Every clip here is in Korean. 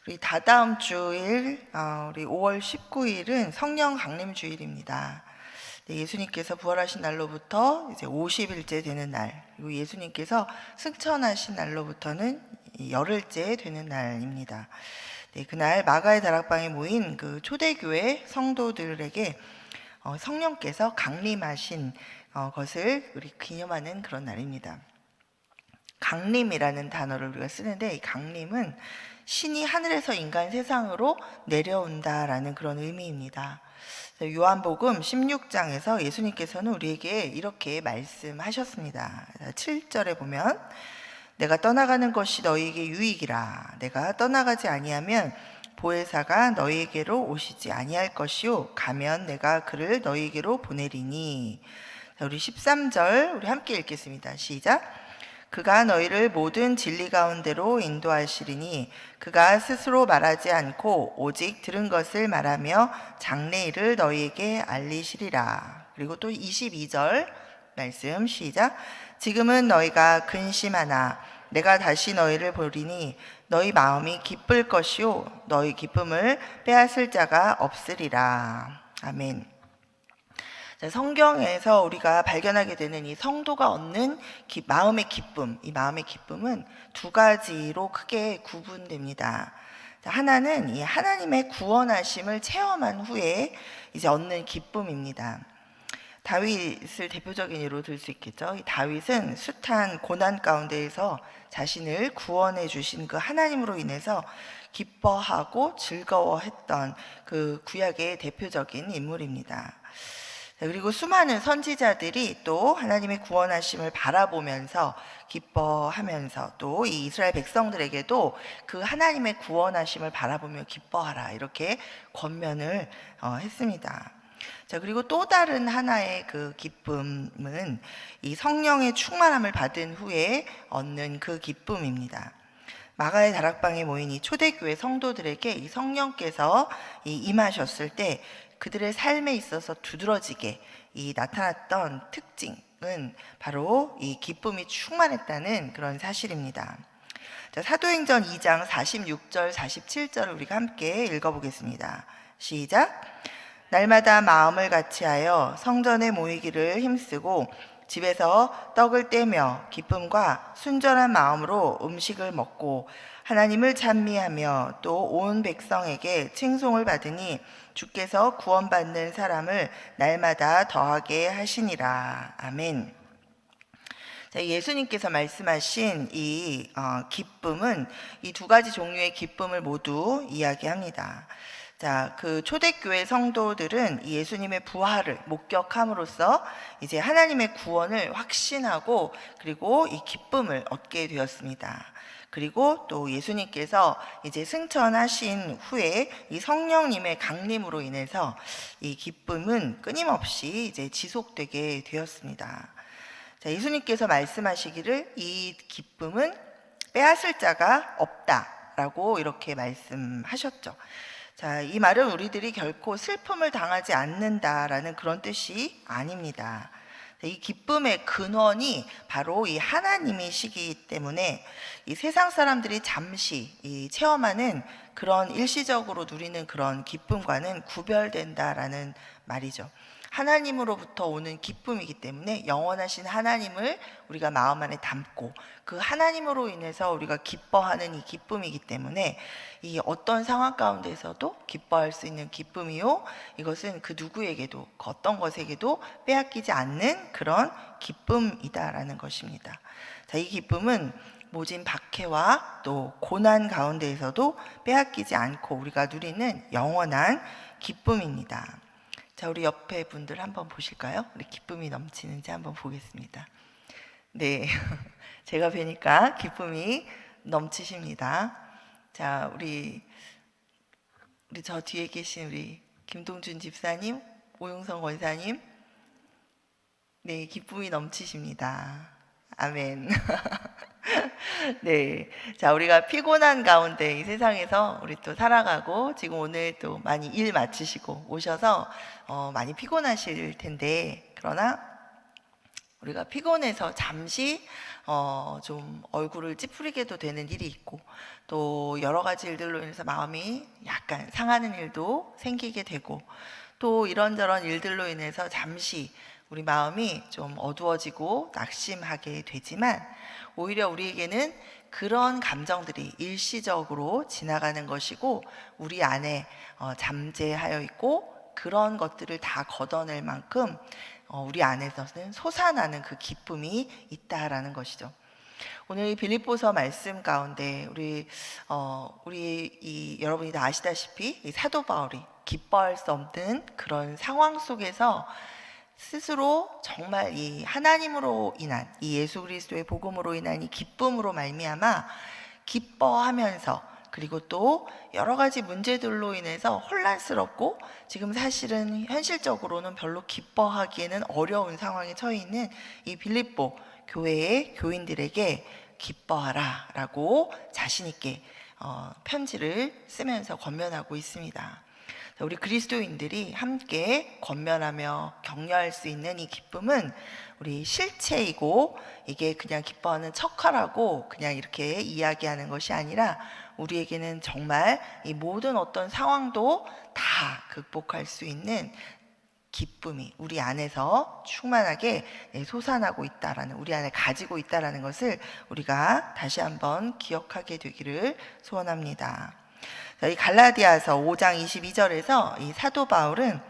우리 다다음 주일, 우리 5월 19일은 성령 강림 주일입니다. 네, 예수님께서 부활하신 날로부터 이제 50일째 되는 날, 그리고 예수님께서 승천하신 날로부터는 열흘째 되는 날입니다. 네, 그날 마가의 다락방에 모인 그 초대교회 성도들에게 성령께서 강림하신 것을 우리 기념하는 그런 날입니다. 강림이라는 단어를 우리가 쓰는데, 이 강림은 신이 하늘에서 인간 세상으로 내려온다라는 그런 의미입니다. 요한복음 16장에서 예수님께서는 우리에게 이렇게 말씀하셨습니다. 7절에 보면 내가 떠나가는 것이 너희에게 유익이라. 내가 떠나가지 아니하면 보혜사가 너희에게로 오시지 아니할 것이요 가면 내가 그를 너희에게로 보내리니. 우리 13절 우리 함께 읽겠습니다. 시작. 그가 너희를 모든 진리 가운데로 인도하시리니 그가 스스로 말하지 않고 오직 들은 것을 말하며 장래일을 너희에게 알리시리라. 그리고 또 22절 말씀 시작. 지금은 너희가 근심하나 내가 다시 너희를 보리니 너희 마음이 기쁠 것이요 너희 기쁨을 빼앗을 자가 없으리라. 아멘. 성경에서 우리가 발견하게 되는 이 성도가 얻는 마음의 기쁨, 이 마음의 기쁨은 두 가지로 크게 구분됩니다. 하나는 이 하나님의 구원하심을 체험한 후에 이제 얻는 기쁨입니다. 다윗을 대표적인 예로 들 수 있겠죠. 이 다윗은 숱한 고난 가운데에서 자신을 구원해 주신 그 하나님으로 인해서 기뻐하고 즐거워했던 그 구약의 대표적인 인물입니다. 그리고 수많은 선지자들이 또 하나님의 구원하심을 바라보면서 기뻐하면서 또 이 이스라엘 백성들에게도 그 하나님의 구원하심을 바라보며 기뻐하라 이렇게 권면을 했습니다. 자, 그리고 또 다른 하나의 그 기쁨은 이 성령의 충만함을 받은 후에 얻는 그 기쁨입니다. 마가의 다락방에 모인 이 초대교회 성도들에게 이 성령께서 임하셨을 때 그들의 삶에 있어서 두드러지게 나타났던 특징은 바로 이 기쁨이 충만했다는 그런 사실입니다. 자, 사도행전 2장 46절 47절을 우리가 함께 읽어보겠습니다. 시작. 날마다 마음을 같이하여 성전에 모이기를 힘쓰고 집에서 떡을 떼며 기쁨과 순전한 마음으로 음식을 먹고 하나님을 찬미하며 또 온 백성에게 칭송을 받으니 주께서 구원받는 사람을 날마다 더하게 하시니라. 아멘. 자, 예수님께서 말씀하신 이 기쁨은 이 두 가지 종류의 기쁨을 모두 이야기합니다. 자, 그 초대교회 성도들은 예수님의 부활을 목격함으로써 이제 하나님의 구원을 확신하고 그리고 이 기쁨을 얻게 되었습니다. 그리고 또 예수님께서 이제 승천하신 후에 이 성령님의 강림으로 인해서 이 기쁨은 끊임없이 이제 지속되게 되었습니다. 자, 예수님께서 말씀하시기를 이 기쁨은 빼앗을 자가 없다라고 이렇게 말씀하셨죠. 자, 이 말은 우리들이 결코 슬픔을 당하지 않는다라는 그런 뜻이 아닙니다. 이 기쁨의 근원이 바로 이 하나님이시기 때문에 이 세상 사람들이 잠시 체험하는 그런 일시적으로 누리는 그런 기쁨과는 구별된다라는 말이죠. 하나님으로부터 오는 기쁨이기 때문에 영원하신 하나님을 우리가 마음 안에 담고 그 하나님으로 인해서 우리가 기뻐하는 이 기쁨이기 때문에 이 어떤 상황 가운데서도 기뻐할 수 있는 기쁨이요, 이것은 그 누구에게도 그 어떤 것에게도 빼앗기지 않는 그런 기쁨이다라는 것입니다. 자, 이 기쁨은 모진 박해와 또 고난 가운데에서도 빼앗기지 않고 우리가 누리는 영원한 기쁨입니다. 자, 우리 옆에 분들 한번 보실까요? 우리 기쁨이 넘치는지 한번 보겠습니다. 네, 제가 뵈니까 기쁨이 넘치십니다. 자, 우리 저 뒤에 계신 우리 김동준 집사님, 오용성 권사님, 네, 기쁨이 넘치십니다. 아멘. 네, 자, 우리가 피곤한 가운데 이 세상에서 우리 또 살아가고 지금 오늘 또 많이 일 마치시고 오셔서 많이 피곤하실 텐데, 그러나 우리가 피곤해서 잠시 좀 얼굴을 찌푸리게도 되는 일이 있고, 또 여러 가지 일들로 인해서 마음이 약간 상하는 일도 생기게 되고, 또 이런저런 일들로 인해서 잠시 우리 마음이 좀 어두워지고 낙심하게 되지만, 오히려 우리에게는 그런 감정들이 일시적으로 지나가는 것이고, 우리 안에 잠재하여 있고, 그런 것들을 다 걷어낼 만큼 우리 안에서는 솟아나는 그 기쁨이 있다라는 것이죠. 오늘 이 빌립보서 말씀 가운데 우리 여러분이 다 아시다시피 이 사도 바울이 기뻐할 수 없는 그런 상황 속에서 스스로 정말 이 하나님으로 인한 이 예수 그리스도의 복음으로 인한 이 기쁨으로 말미암아 기뻐하면서, 그리고 또 여러 가지 문제들로 인해서 혼란스럽고 지금 사실은 현실적으로는 별로 기뻐하기에는 어려운 상황에 처해 있는 이 빌립보 교회의 교인들에게 기뻐하라 라고 자신 있게 편지를 쓰면서 권면하고 있습니다. 우리 그리스도인들이 함께 권면하며 격려할 수 있는 이 기쁨은 우리 실체이고, 이게 그냥 기뻐하는 척하라고 그냥 이렇게 이야기하는 것이 아니라 우리에게는 정말 이 모든 어떤 상황도 다 극복할 수 있는 기쁨이 우리 안에서 충만하게 솟아나고 있다라는, 우리 안에 가지고 있다라는 것을 우리가 다시 한번 기억하게 되기를 소원합니다. 이 갈라디아서 5장 22절에서 이 사도 바울은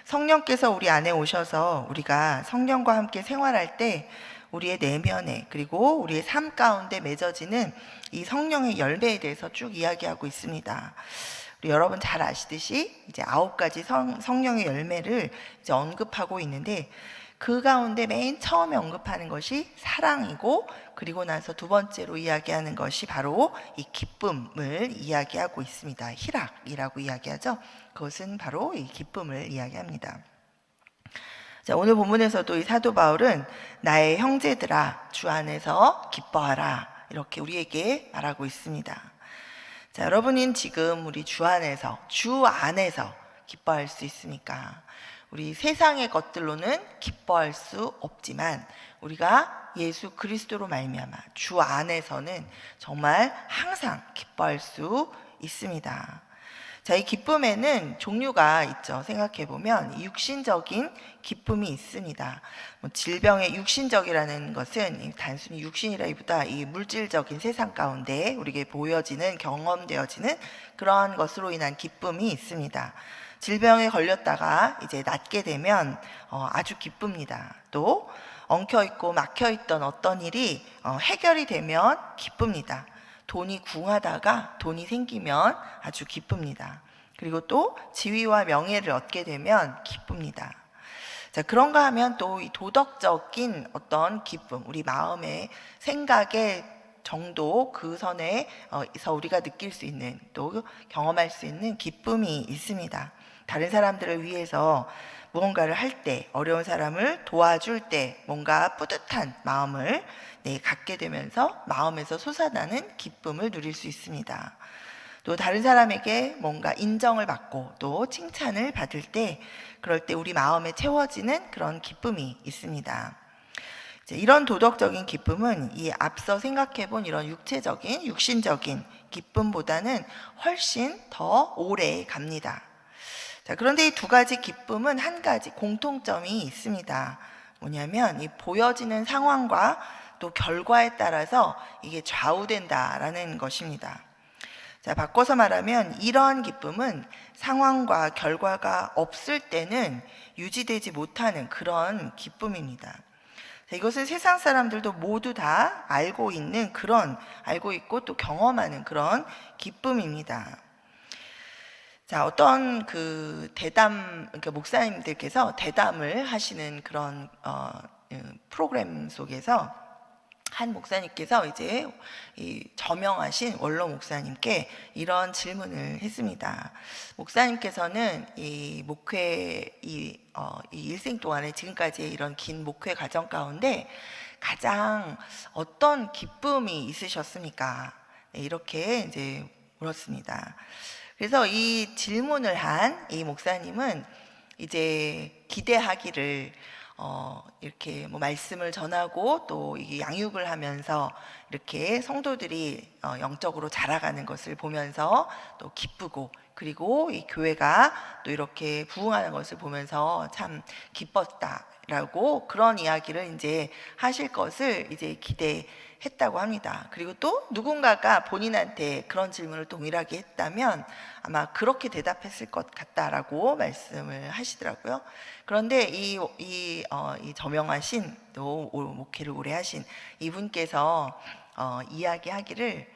성령께서 우리 안에 오셔서 우리가 성령과 함께 생활할 때 우리의 내면에, 그리고 우리의 삶 가운데 맺어지는 이 성령의 열매에 대해서 쭉 이야기하고 있습니다. 우리 여러분 잘 아시듯이 이제 9가지 성령의 열매를 이제 언급하고 있는데, 그 가운데 맨 처음에 언급하는 것이 사랑이고, 그리고 나서 두 번째로 이야기하는 것이 바로 이 기쁨을 이야기하고 있습니다. 희락이라고 이야기하죠. 그것은 바로 이 기쁨을 이야기합니다. 자, 오늘 본문에서도 이 사도 바울은 나의 형제들아 주 안에서 기뻐하라 이렇게 우리에게 말하고 있습니다. 자, 여러분은 지금 우리 주 안에서 기뻐할 수 있습니까? 우리 세상의 것들로는 기뻐할 수 없지만 우리가 예수 그리스도로 말미암아 주 안에서는 정말 항상 기뻐할 수 있습니다. 자, 이 기쁨에는 종류가 있죠. 생각해보면 육신적인 기쁨이 있습니다. 질병의 육신적이라는 것은 단순히 육신이라기보다 이 물질적인 세상 가운데 우리에게 보여지는, 경험되어지는 그러한 것으로 인한 기쁨이 있습니다. 질병에 걸렸다가 이제 낫게 되면 아주 기쁩니다. 또 엉켜있고 막혀있던 어떤 일이 해결이 되면 기쁩니다. 돈이 궁하다가 돈이 생기면 아주 기쁩니다. 그리고 또 지위와 명예를 얻게 되면 기쁩니다. 자, 그런가 하면 또 이 도덕적인 어떤 기쁨, 우리 마음의 생각의 정도 그 선에서 우리가 느낄 수 있는, 또 경험할 수 있는 기쁨이 있습니다. 다른 사람들을 위해서 무언가를 할 때, 어려운 사람을 도와줄 때 뭔가 뿌듯한 마음을 갖게 되면서 마음에서 솟아나는 기쁨을 누릴 수 있습니다. 또 다른 사람에게 뭔가 인정을 받고 또 칭찬을 받을 때, 그럴 때 우리 마음에 채워지는 그런 기쁨이 있습니다. 이런 도덕적인 기쁨은 이 앞서 생각해본 이런 육체적인, 육신적인 기쁨보다는 훨씬 더 오래 갑니다. 자, 그런데 이 두 가지 기쁨은 한 가지 공통점이 있습니다. 뭐냐면 이 보여지는 상황과 또 결과에 따라서 이게 좌우된다라는 것입니다. 자, 바꿔서 말하면 이러한 기쁨은 상황과 결과가 없을 때는 유지되지 못하는 그런 기쁨입니다. 자, 이것은 세상 사람들도 모두 다 알고 있고 또 경험하는 그런 기쁨입니다. 자, 어떤 그러니까 목사님들께서 대담을 하시는 그런 프로그램 속에서 한 목사님께서 이제 이 저명하신 원로 목사님께 이런 질문을 했습니다. 목사님께서는 이 일생 동안에 지금까지의 이런 긴 목회 과정 가운데 가장 어떤 기쁨이 있으셨습니까? 이렇게 이제 물었습니다. 그래서 이 질문을 한 이 목사님은 이제 기대하기를 이렇게 뭐 말씀을 전하고 또 이 양육을 하면서 이렇게 성도들이 영적으로 자라가는 것을 보면서 또 기쁘고, 그리고 이 교회가 또 이렇게 부흥하는 것을 보면서 참 기뻤다라고 그런 이야기를 이제 하실 것을 이제 기대했다고 합니다. 그리고 또 누군가가 본인한테 그런 질문을 동일하게 했다면 아마 그렇게 대답했을 것 같다라고 말씀을 하시더라고요. 그런데 이 저명하신 또 목회를 오래 하신 이분께서 이야기하기를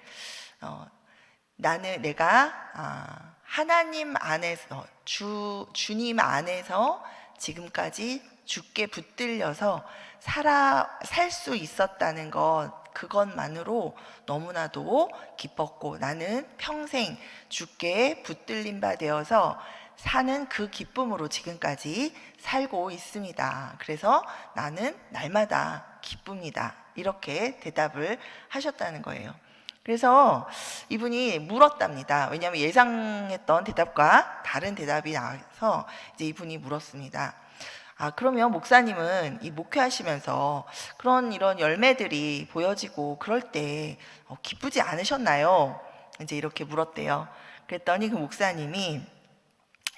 내가 하나님 안에서 주님 안에서 지금까지 주께 붙들려서 살 수 있었다는 것, 그것만으로 너무나도 기뻤고, 나는 평생 주께 붙들린 바 되어서 사는 그 기쁨으로 지금까지 살고 있습니다. 그래서 나는 날마다 기쁩니다. 이렇게 대답을 하셨다는 거예요. 그래서 이분이 물었답니다. 왜냐하면 예상했던 대답과 다른 대답이 나와서 이제 이분이 물었습니다. 그러면 목사님은 이 목회하시면서 이런 열매들이 보여지고 그럴 때 기쁘지 않으셨나요? 이제 이렇게 물었대요. 그랬더니 그 목사님이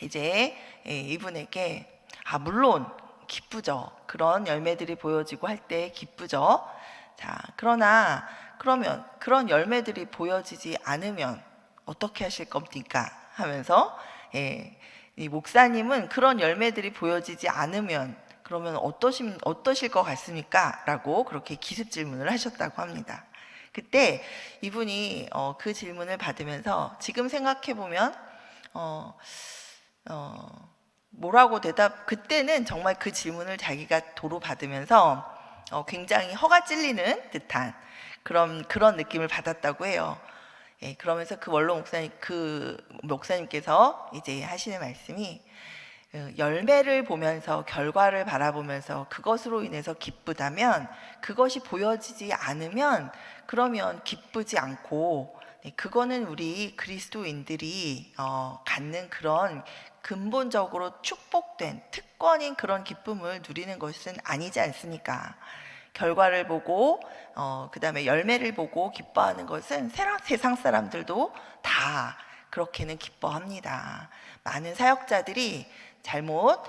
이제 이분에게 물론 기쁘죠. 그런 열매들이 보여지고 할 때 기쁘죠. 자, 그러면 그런 열매들이 보여지지 않으면 어떻게 하실 겁니까? 하면서 이 목사님은 그런 열매들이 보여지지 않으면 그러면 어떠실 것 같습니까? 라고 그렇게 기습 질문을 하셨다고 합니다. 그때 이분이 그 질문을 받으면서 지금 생각해 보면 뭐라고 그때는 정말 그 질문을 자기가 도로 받으면서 굉장히 허가 찔리는 듯한 그런 느낌을 받았다고 해요. 그러면서 그 목사님께서 이제 하시는 말씀이 열매를 보면서, 결과를 바라보면서 그것으로 인해서 기쁘다면, 그것이 보여지지 않으면 그러면 기쁘지 않고, 그거는 우리 그리스도인들이 갖는 그런 근본적으로 축복된 특권인 그런 기쁨을 누리는 것은 아니지 않습니까? 결과를 보고 그 다음에 열매를 보고 기뻐하는 것은 세상 사람들도 다 그렇게는 기뻐합니다. 많은 사역자들이 잘못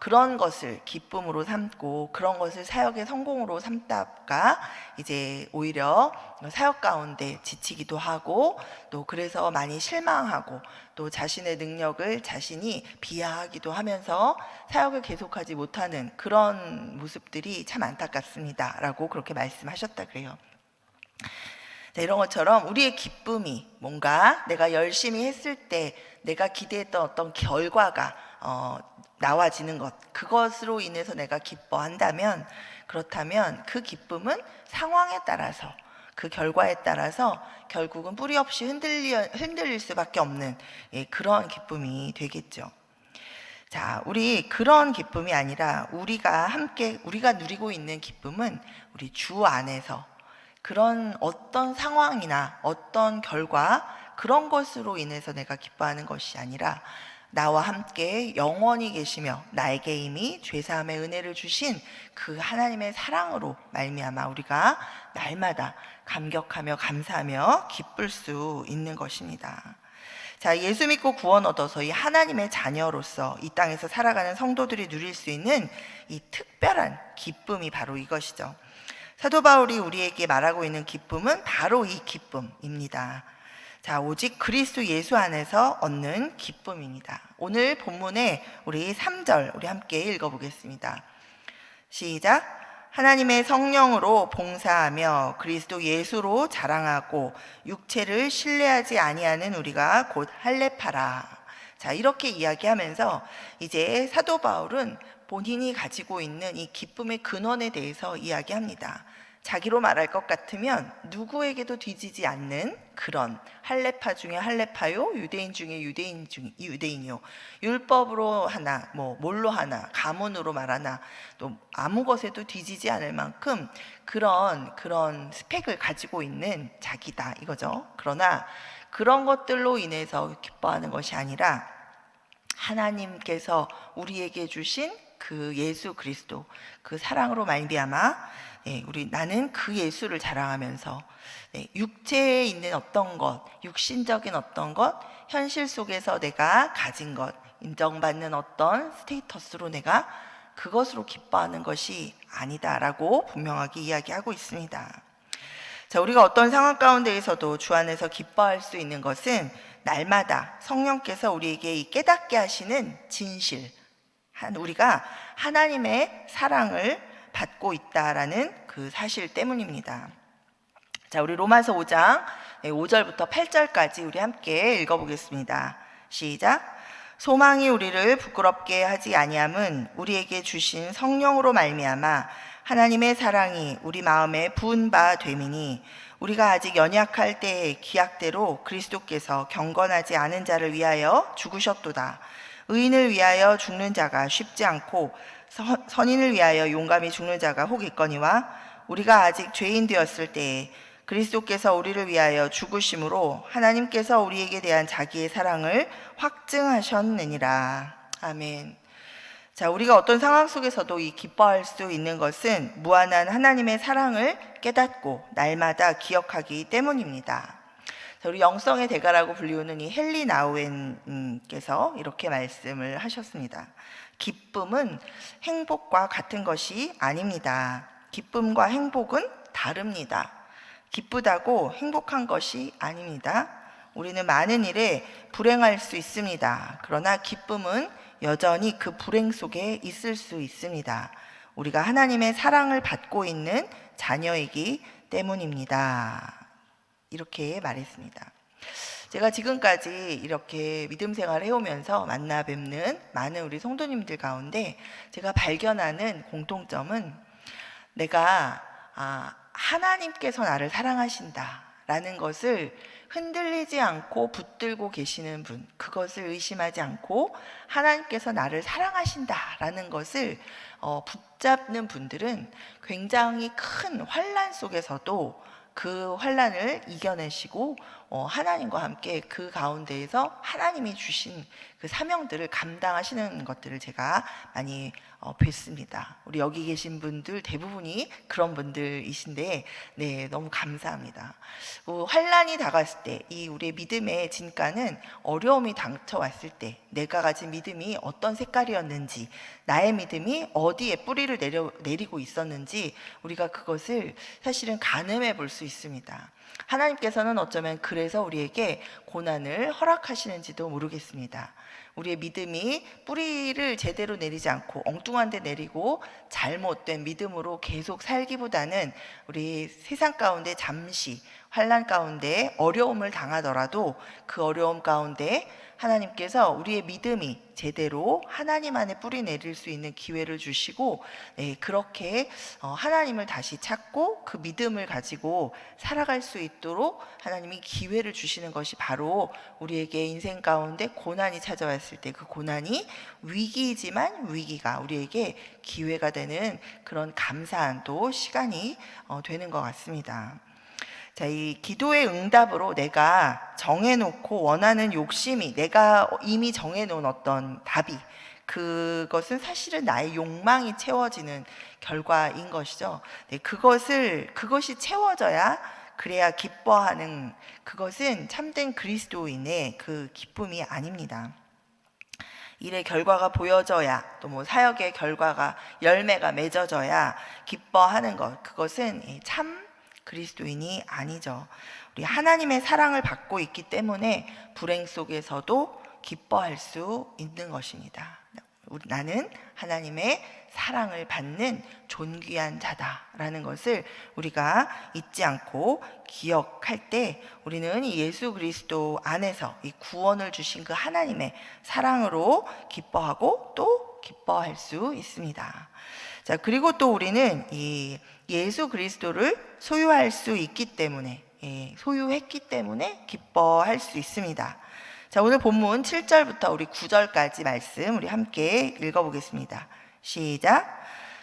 그런 것을 기쁨으로 삼고 그런 것을 사역의 성공으로 삼다가 이제 오히려 사역 가운데 지치기도 하고, 또 그래서 많이 실망하고 또 자신의 능력을 자신이 비하하기도 하면서 사역을 계속하지 못하는 그런 모습들이 참 안타깝습니다 라고 그렇게 말씀하셨다 그래요. 이런 것처럼 우리의 기쁨이 뭔가 내가 열심히 했을 때 내가 기대했던 어떤 결과가 나와지는 것, 그것으로 인해서 내가 기뻐한다면, 그렇다면 그 기쁨은 상황에 따라서, 그 결과에 따라서 결국은 뿌리 없이 흔들릴 수밖에 없는 그런 기쁨이 되겠죠. 자, 우리 그런 기쁨이 아니라 우리가 누리고 있는 기쁨은 우리 주 안에서 그런 어떤 상황이나 어떤 결과, 그런 것으로 인해서 내가 기뻐하는 것이 아니라 나와 함께 영원히 계시며 나에게 이미 죄사함의 은혜를 주신 그 하나님의 사랑으로 말미암아 우리가 날마다 감격하며 감사하며 기쁠 수 있는 것입니다. 자, 예수 믿고 구원 얻어서 이 하나님의 자녀로서 이 땅에서 살아가는 성도들이 누릴 수 있는 이 특별한 기쁨이 바로 이것이죠. 사도 바울이 우리에게 말하고 있는 기쁨은 바로 이 기쁨입니다. 자, 오직 그리스도 예수 안에서 얻는 기쁨입니다. 오늘 본문에 우리 3절 우리 함께 읽어보겠습니다. 시작. 하나님의 성령으로 봉사하며 그리스도 예수로 자랑하고 육체를 신뢰하지 아니하는 우리가 곧 할례파라. 자, 이렇게 이야기하면서 이제 사도 바울은 본인이 가지고 있는 이 기쁨의 근원에 대해서 이야기합니다. 자기로 말할 것 같으면 누구에게도 뒤지지 않는 그런 할례파 중에 할례파요, 유대인 중에 유대인이요, 율법으로 하나, 뭘로 하나, 가문으로 말하나, 또 아무 것에도 뒤지지 않을 만큼 그런 스펙을 가지고 있는 자기다 이거죠. 그러나 그런 것들로 인해서 기뻐하는 것이 아니라 하나님께서 우리에게 주신 그 예수 그리스도, 그 사랑으로 말미암아 나는 그 예수를 자랑하면서 육체에 있는 어떤 것, 육신적인 어떤 것, 현실 속에서 내가 가진 것, 인정받는 어떤 스테이터스로 내가 그것으로 기뻐하는 것이 아니다라고 분명하게 이야기하고 있습니다. 자, 우리가 어떤 상황 가운데에서도 주 안에서 기뻐할 수 있는 것은 날마다 성령께서 우리에게 이 깨닫게 하시는 진실, 우리가 하나님의 사랑을 받고 있다라는 그 사실 때문입니다. 자, 우리 로마서 5장 5절부터 8절까지 우리 함께 읽어보겠습니다. 시작. 소망이 우리를 부끄럽게 하지 아니함은 우리에게 주신 성령으로 말미암아 하나님의 사랑이 우리 마음에 부은 바 됨이니, 우리가 아직 연약할 때의 기약대로 그리스도께서 경건하지 않은 자를 위하여 죽으셨도다. 의인을 위하여 죽는 자가 쉽지 않고 선인을 위하여 용감히 죽는 자가 혹 있거니와, 우리가 아직 죄인 되었을 때에 그리스도께서 우리를 위하여 죽으심으로 하나님께서 우리에게 대한 자기의 사랑을 확증하셨느니라. 아멘. 자, 우리가 어떤 상황 속에서도 이 기뻐할 수 있는 것은 무한한 하나님의 사랑을 깨닫고 날마다 기억하기 때문입니다. 자, 우리 영성의 대가라고 불리우는 이 헨리 나우엔께서 이렇게 말씀을 하셨습니다. 기쁨은 행복과 같은 것이 아닙니다. 기쁨과 행복은 다릅니다. 기쁘다고 행복한 것이 아닙니다. 우리는 많은 일에 불행할 수 있습니다. 그러나 기쁨은 여전히 그 불행 속에 있을 수 있습니다. 우리가 하나님의 사랑을 받고 있는 자녀이기 때문입니다. 이렇게 말했습니다. 제가 지금까지 이렇게 믿음 생활을 해오면서 만나 뵙는 많은 우리 성도님들 가운데 제가 발견하는 공통점은, 내가 하나님께서 나를 사랑하신다라는 것을 흔들리지 않고 붙들고 계시는 분, 그것을 의심하지 않고 하나님께서 나를 사랑하신다라는 것을 붙잡는 분들은 굉장히 큰 환난 속에서도 그 환난을 이겨내시고 하나님과 함께 그 가운데에서 하나님이 주신 그 사명들을 감당하시는 것들을 제가 많이 뵀습니다. 우리 여기 계신 분들 대부분이 그런 분들이신데, 너무 감사합니다. 환난이 다가왔을 때, 이 우리의 믿음의 진가는 어려움이 닥쳐왔을 때 내가 가진 믿음이 어떤 색깔이었는지, 나의 믿음이 어디에 뿌리를 내리고 있었는지 우리가 그것을 사실은 가늠해 볼 수 있습니다. 하나님께서는 어쩌면 그래서 우리에게 고난을 허락하시는지도 모르겠습니다. 우리의 믿음이 뿌리를 제대로 내리지 않고 엉뚱한 데 내리고 잘못된 믿음으로 계속 살기보다는, 우리 세상 가운데 잠시 환난 가운데 어려움을 당하더라도 그 어려움 가운데 하나님께서 우리의 믿음이 제대로 하나님 안에 뿌리 내릴 수 있는 기회를 주시고, 그렇게 하나님을 다시 찾고 그 믿음을 가지고 살아갈 수 있도록 하나님이 기회를 주시는 것이 바로 우리에게 인생 가운데 고난이 찾아왔을 때 그 고난이 위기이지만 위기가 우리에게 기회가 되는 그런 감사한 또 시간이 되는 것 같습니다. 자, 이 기도의 응답으로 내가 정해놓고 원하는 욕심이, 내가 이미 정해놓은 어떤 답이, 그것은 사실은 나의 욕망이 채워지는 결과인 것이죠. 그것이 채워져야, 그래야 기뻐하는, 그것은 참된 그리스도인의 그 기쁨이 아닙니다. 일의 결과가 보여져야, 또 뭐 사역의 결과가, 열매가 맺어져야 기뻐하는 것, 그것은 참 그리스도인이 아니죠. 우리 하나님의 사랑을 받고 있기 때문에 불행 속에서도 기뻐할 수 있는 것입니다. 나는 하나님의 사랑을 받는 존귀한 자다라는 것을 우리가 잊지 않고 기억할 때, 우리는 이 예수 그리스도 안에서 이 구원을 주신 그 하나님의 사랑으로 기뻐하고 또 기뻐할 수 있습니다. 자, 그리고 또 우리는 이 예수 그리스도를 소유할 수 있기 때문에, 소유했기 때문에 기뻐할 수 있습니다. 자, 오늘 본문 7절부터 우리 9절까지 말씀 우리 함께 읽어보겠습니다. 시작.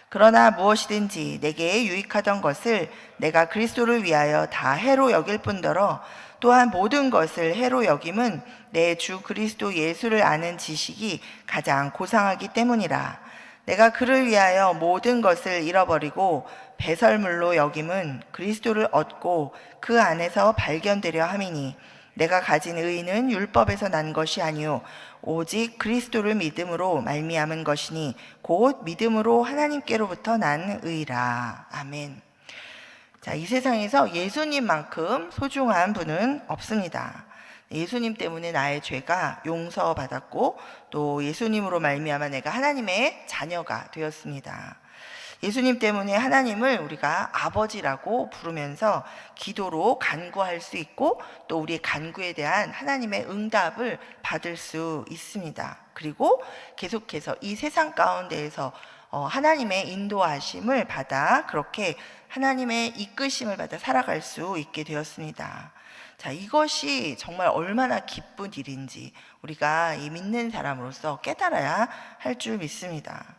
그러나 무엇이든지 내게 유익하던 것을 내가 그리스도를 위하여 다 해로 여길 뿐더러 또한 모든 것을 해로 여김은 내 주 그리스도 예수를 아는 지식이 가장 고상하기 때문이라. 내가 그를 위하여 모든 것을 잃어버리고 배설물로 여김은 그리스도를 얻고 그 안에서 발견되려 함이니 내가 가진 의는 율법에서 난 것이 아니요 오직 그리스도를 믿음으로 말미암은 것이니 곧 믿음으로 하나님께로부터 난 의라. 아멘. 자, 이 세상에서 예수님만큼 소중한 분은 없습니다. 예수님 때문에 나의 죄가 용서받았고 또 예수님으로 말미암아 내가 하나님의 자녀가 되었습니다. 예수님 때문에 하나님을 우리가 아버지라고 부르면서 기도로 간구할 수 있고 또 우리의 간구에 대한 하나님의 응답을 받을 수 있습니다. 그리고 계속해서 이 세상 가운데에서 하나님의 인도하심을 받아 그렇게 하나님의 이끄심을 받아 살아갈 수 있게 되었습니다. 자, 이것이 정말 얼마나 기쁜 일인지 우리가 이 믿는 사람으로서 깨달아야 할 줄 믿습니다.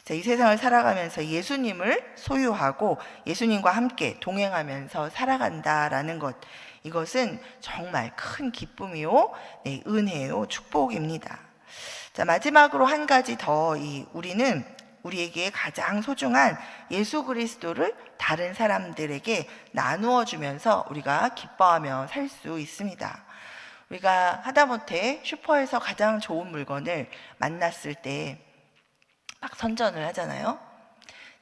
자, 이 세상을 살아가면서 예수님을 소유하고 예수님과 함께 동행하면서 살아간다라는 것, 이것은 정말 큰 기쁨이요, 네, 은혜요, 축복입니다. 자, 마지막으로 한 가지 더 우리는 우리에게 가장 소중한 예수 그리스도를 다른 사람들에게 나누어 주면서 우리가 기뻐하며 살 수 있습니다. 우리가 하다못해 슈퍼에서 가장 좋은 물건을 만났을 때 막 선전을 하잖아요.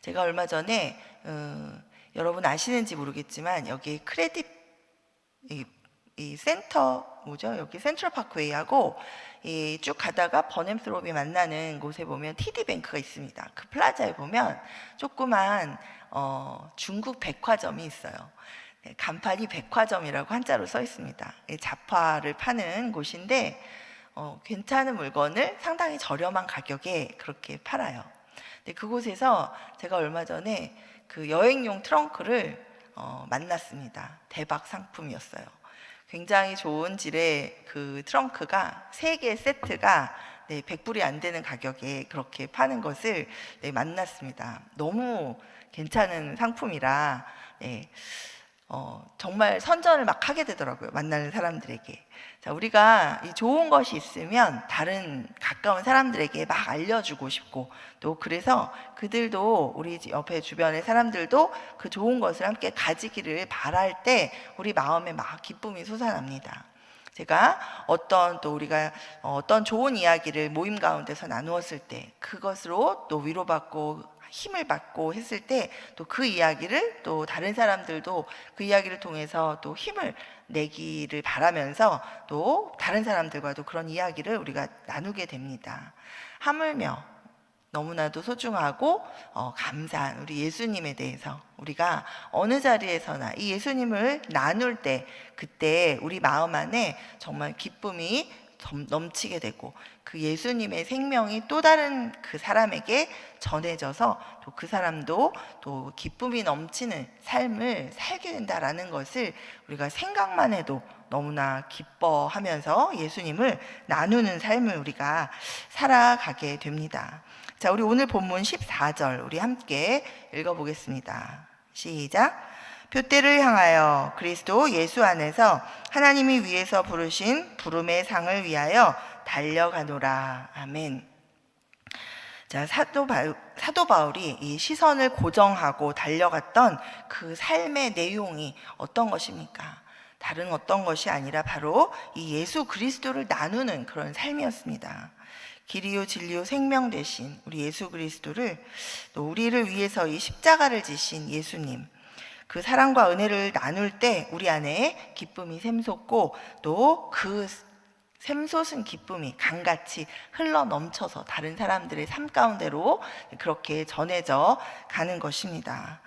제가 얼마 전에 여러분 아시는지 모르겠지만 여기 크레딧 이 센터 뭐죠? 여기 센트럴 파크웨이하고 쭉 가다가 버넴스롭이 만나는 곳에 보면 TD뱅크가 있습니다. 그 플라자에 보면 조그만 중국 백화점이 있어요. 간판이 백화점이라고 한자로 써 있습니다. 잡화를 파는 곳인데 괜찮은 물건을 상당히 저렴한 가격에 그렇게 팔아요. 근데 그곳에서 제가 얼마 전에 그 여행용 트렁크를 만났습니다. 대박 상품이었어요. 굉장히 좋은 질의 그 트렁크가 3개 세트가 100불이 안 되는 가격에 그렇게 파는 것을 만났습니다. 너무 괜찮은 상품이라 정말 선전을 막 하게 되더라고요. 만나는 사람들에게. 자, 우리가 이 좋은 것이 있으면 다른 가까운 사람들에게 막 알려주고 싶고 또 그래서 그들도 우리 옆에 주변의 사람들도 그 좋은 것을 함께 가지기를 바랄 때 우리 마음에 막 기쁨이 솟아납니다. 제가 우리가 어떤 좋은 이야기를 모임 가운데서 나누었을 때 그것으로 또 위로받고 힘을 받고 했을 때 또 그 이야기를 또 다른 사람들도 그 이야기를 통해서 또 힘을 내기를 바라면서 또 다른 사람들과도 그런 이야기를 우리가 나누게 됩니다. 하물며 너무나도 소중하고 감사한 우리 예수님에 대해서 우리가 어느 자리에서나 이 예수님을 나눌 때 그때 우리 마음 안에 정말 기쁨이 넘치게 되고 그 예수님의 생명이 또 다른 그 사람에게 전해져서 또 그 사람도 또 기쁨이 넘치는 삶을 살게 된다라는 것을 우리가 생각만 해도 너무나 기뻐하면서 예수님을 나누는 삶을 우리가 살아가게 됩니다. 자, 우리 오늘 본문 14절 우리 함께 읽어보겠습니다. 시작. 표대를 향하여 그리스도 예수 안에서 하나님이 위에서 부르신 부름의 상을 위하여 달려가노라. 아멘. 자, 사도 바울이 이 시선을 고정하고 달려갔던 그 삶의 내용이 어떤 것입니까? 다른 어떤 것이 아니라 바로 이 예수 그리스도를 나누는 그런 삶이었습니다. 길이요 진리요 생명 되신 우리 예수 그리스도를 또 우리를 위해서 이 십자가를 지신 예수님, 그 사랑과 은혜를 나눌 때 우리 안에 기쁨이 샘솟고 또 그 샘솟은 기쁨이 강같이 흘러 넘쳐서 다른 사람들의 삶 가운데로 그렇게 전해져 가는 것입니다.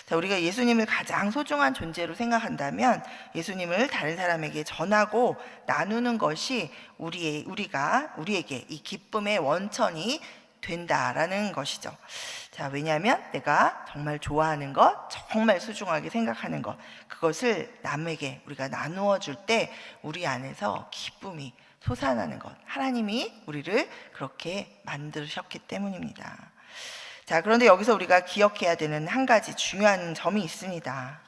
자, 우리가 예수님을 가장 소중한 존재로 생각한다면 예수님을 다른 사람에게 전하고 나누는 것이 우리에게 이 기쁨의 원천이 된다라는 것이죠. 자, 왜냐하면 내가 정말 좋아하는 것, 정말 소중하게 생각하는 것, 그것을 남에게 우리가 나누어 줄 때 우리 안에서 기쁨이 솟아나는 것, 하나님이 우리를 그렇게 만드셨기 때문입니다. 자, 그런데 여기서 우리가 기억해야 되는 한 가지 중요한 점이 있습니다.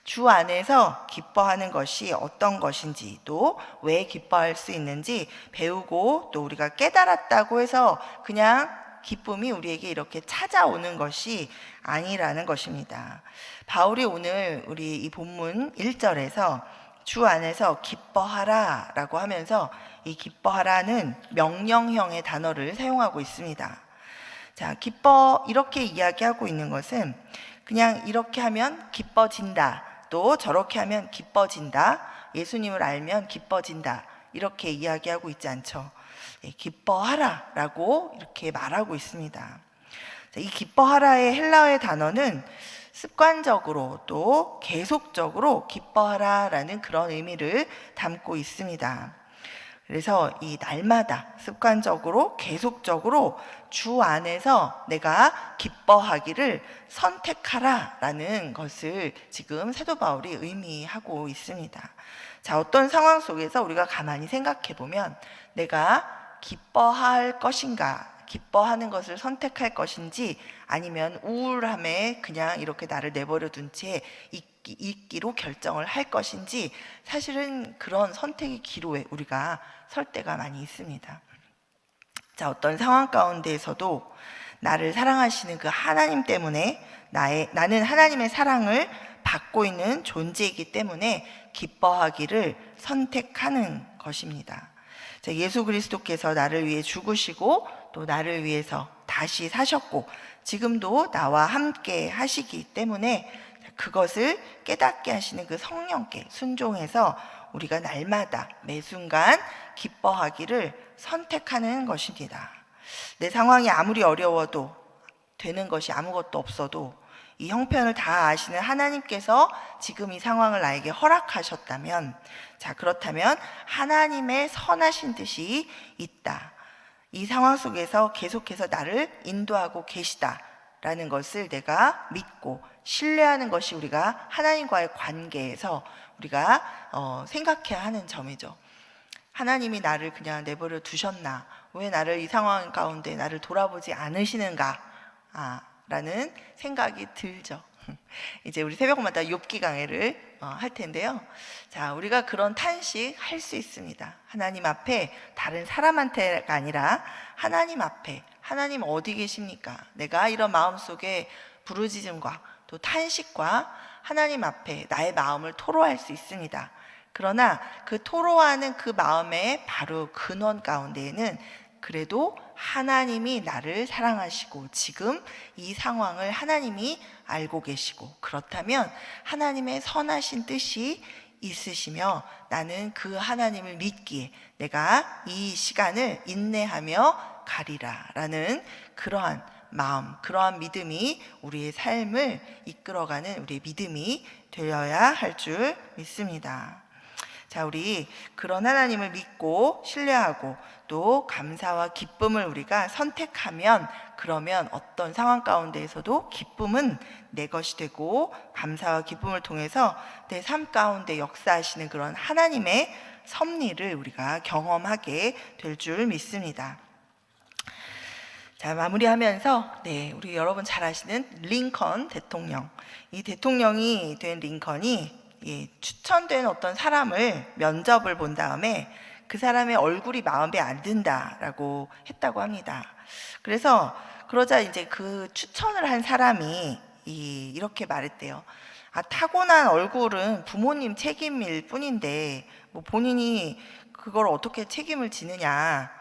주 안에서 기뻐하는 것이 어떤 것인지 또 왜 기뻐할 수 있는지 배우고 또 우리가 깨달았다고 해서 그냥 기쁨이 우리에게 이렇게 찾아오는 것이 아니라는 것입니다. 바울이 오늘 우리 이 본문 1절에서 주 안에서 기뻐하라 라고 하면서 이 기뻐하라는 명령형의 단어를 사용하고 있습니다. 자, 기뻐 이렇게 이야기하고 있는 것은 그냥 이렇게 하면 기뻐진다, 또 저렇게 하면 기뻐진다, 예수님을 알면 기뻐진다, 이렇게 이야기하고 있지 않죠. 기뻐하라 라고 이렇게 말하고 있습니다. 자, 이 기뻐하라의 헬라어의 단어는 습관적으로 또 계속적으로 기뻐하라 라는 그런 의미를 담고 있습니다. 그래서 이 날마다 습관적으로 계속적으로 주 안에서 내가 기뻐하기를 선택하라 라는 것을 지금 사도 바울이 의미하고 있습니다. 자, 어떤 상황 속에서 우리가 가만히 생각해 보면 내가 기뻐할 것인가, 기뻐하는 것을 선택할 것인지, 아니면 우울함에 그냥 이렇게 나를 내버려 둔 채 있기로 결정을 할 것인지, 사실은 그런 선택의 기로에 우리가 설 때가 많이 있습니다. 자, 어떤 상황 가운데에서도 나를 사랑하시는 그 하나님 때문에 나는 하나님의 사랑을 받고 있는 존재이기 때문에 기뻐하기를 선택하는 것입니다. 자, 예수 그리스도께서 나를 위해 죽으시고 또 나를 위해서 다시 사셨고 지금도 나와 함께 하시기 때문에 그것을 깨닫게 하시는 그 성령께 순종해서 우리가 날마다 매 순간 기뻐하기를 선택하는 것입니다. 내 상황이 아무리 어려워도, 되는 것이 아무것도 없어도 이 형편을 다 아시는 하나님께서 지금 이 상황을 나에게 허락하셨다면, 자, 그렇다면 하나님의 선하신 뜻이 있다, 이 상황 속에서 계속해서 나를 인도하고 계시다라는 것을 내가 믿고 신뢰하는 것이 우리가 하나님과의 관계에서 우리가 생각해야 하는 점이죠. 하나님이 나를 그냥 내버려 두셨나? 왜 나를 이 상황 가운데 나를 돌아보지 않으시는가? 라는 생각이 들죠. 이제 우리 새벽마다 욥기 강해를 할 텐데요. 자, 우리가 그런 탄식 할 수 있습니다. 하나님 앞에, 다른 사람한테가 아니라 하나님 앞에, 하나님 어디 계십니까? 내가 이런 마음속에 부르짖음과 또 탄식과 하나님 앞에 나의 마음을 토로할 수 있습니다. 그러나 그 토로하는 그 마음의 바로 근원 가운데에는 그래도 하나님이 나를 사랑하시고 지금 이 상황을 하나님이 알고 계시고, 그렇다면 하나님의 선하신 뜻이 있으시며 나는 그 하나님을 믿기에 내가 이 시간을 인내하며 가리라 라는 그러한 마음, 그러한 믿음이 우리의 삶을 이끌어가는 우리의 믿음이 되어야 할 줄 믿습니다. 자, 우리 그런 하나님을 믿고 신뢰하고 또 감사와 기쁨을 우리가 선택하면, 그러면 어떤 상황 가운데에서도 기쁨은 내 것이 되고 감사와 기쁨을 통해서 내 삶 가운데 역사하시는 그런 하나님의 섭리를 우리가 경험하게 될 줄 믿습니다. 자, 마무리하면서 우리 여러분 잘 아시는 링컨 대통령, 이 대통령이 된 링컨이 추천된 어떤 사람을 면접을 본 다음에 그 사람의 얼굴이 마음에 안 든다라고 했다고 합니다. 그러자 이제 그 추천을 한 사람이 이렇게 말했대요. 타고난 얼굴은 부모님 책임일 뿐인데 뭐 본인이 그걸 어떻게 책임을 지느냐.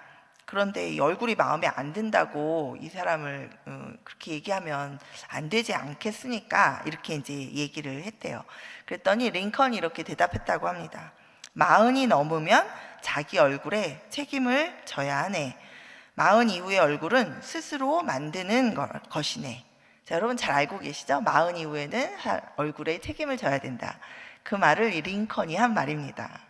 그런데 이 얼굴이 마음에 안 든다고 이 사람을 그렇게 얘기하면 안 되지 않겠습니까? 이렇게 이제 얘기를 했대요. 그랬더니 링컨이 이렇게 대답했다고 합니다. 40이 넘으면 자기 얼굴에 책임을 져야 하네. 40 이후의 얼굴은 스스로 만드는 것이네. 자, 여러분 잘 알고 계시죠? 40 이후에는 얼굴에 책임을 져야 된다. 그 말을 이 링컨이 한 말입니다.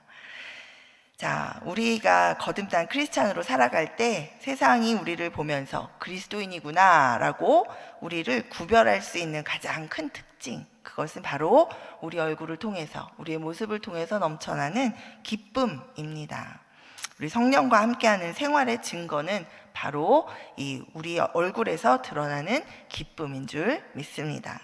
자, 우리가 거듭난 크리스찬으로 살아갈 때 세상이 우리를 보면서 그리스도인이구나 라고 우리를 구별할 수 있는 가장 큰 특징, 그것은 바로 우리 얼굴을 통해서, 우리의 모습을 통해서 넘쳐나는 기쁨입니다. 우리 성령과 함께하는 생활의 증거는 바로 우리 얼굴에서 드러나는 기쁨인 줄 믿습니다.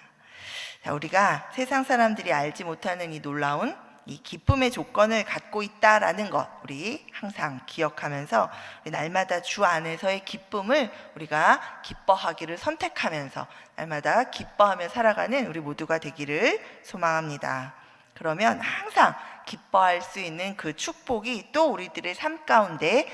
자, 우리가 세상 사람들이 알지 못하는 이 놀라운 이 기쁨의 조건을 갖고 있다라는 것 우리 항상 기억하면서 우리 날마다 주 안에서의 기쁨을 우리가 기뻐하기를 선택하면서 날마다 기뻐하며 살아가는 우리 모두가 되기를 소망합니다. 그러면 항상 기뻐할 수 있는 그 축복이 또 우리들의 삶 가운데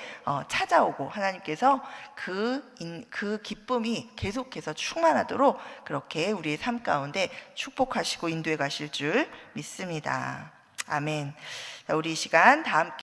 찾아오고 하나님께서 그 기쁨이 계속해서 충만하도록 그렇게 우리의 삶 가운데 축복하시고 인도해 가실 줄 믿습니다. 아멘. 우리 이 시간 다 함께